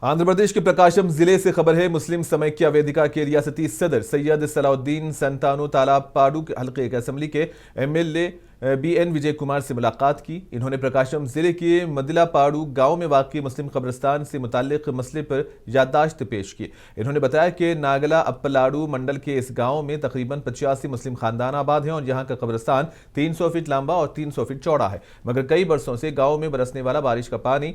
आंध्र प्रदेश के प्रकाशम जिले से खबर है। मुस्लिम समाख्या वेदिका के रियासती सदर सैयद सलाउद्दीन संतानो तालापाडू हल्के के असेंबली के एमएलए बीएन विजय कुमार से मुलाकात की। इन्होंने प्रकाशम जिले के मदिलापाडू गांव में वाक़ई मुस्लिम कब्रिस्तान से मुताल्लिक मसले पर याददाश्त पेश की। इन्होंने बताया कि नागला अप्पलाडू मंडल के इस गांव में तकरीबन 85 मुस्लिम खानदान आबाद हैं और यहाँ का कब्रिस्तान 300 फीट लंबा और 300 फीट चौड़ा है, मगर कई बरसों से गाँव में बरसने वाला बारिश का पानी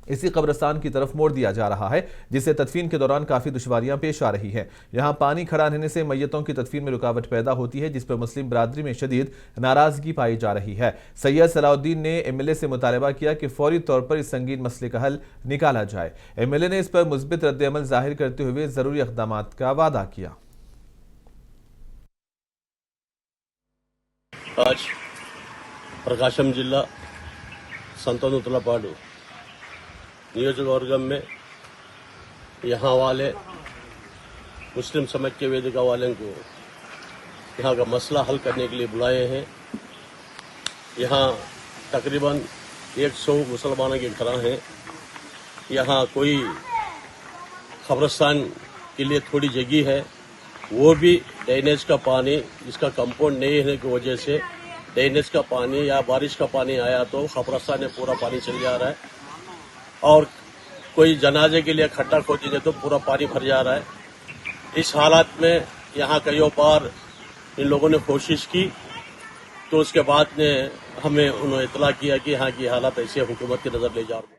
इसी कब्रिस्तान की तरफ मोड़ दिया जा रहा है, जिससे तदफीन के दौरान काफी दुश्वारियां पेश आ रही हैं। यहां पानी खड़ा रहने से मैयतों की तदफीन में रुकावट पैदा होती है, जिस पर मुस्लिम बरादरी में शदीद नाराजगी पाई जा रही है। सैयद सलाउद्दीन ने एमएलए से मुतालबा किया कि फौरी तौर पर इस संगीन मसले का हल निकाला जाए। एमएलए ने इस पर मुस्बित रद्द-ए-अमल जाहिर करते हुए जरूरी इक़दाम का वादा किया। आज प्रकाशम जिला संतानो तालापाडू नियोजकवर्गम में यहाँ वाले मुस्लिम समाख्या वेदिका वाले को यहाँ का मसला हल करने के लिए बुलाए हैं। यहाँ तकरीबन 100 मुसलमानों के घर हैं। यहाँ कोई कब्रिस्तान के लिए थोड़ी जगह है, वो भी ड्रेनेज का पानी, इसका कंपाउंड नहीं होने की वजह से ड्रेनेज का पानी या बारिश का पानी आया तो कब्रिस्तान में पूरा पानी चल जा रहा है और कोई जनाजे के लिए खड्डा खोदेंगे तो पूरा पानी भर जा रहा है। इस हालात में यहाँ कई बार इन लोगों ने कोशिश की तो उसके बाद में हमें उन्होंने इतला किया कि यहाँ की हालात ऐसे हुकूमत की नज़र ले जा रही है।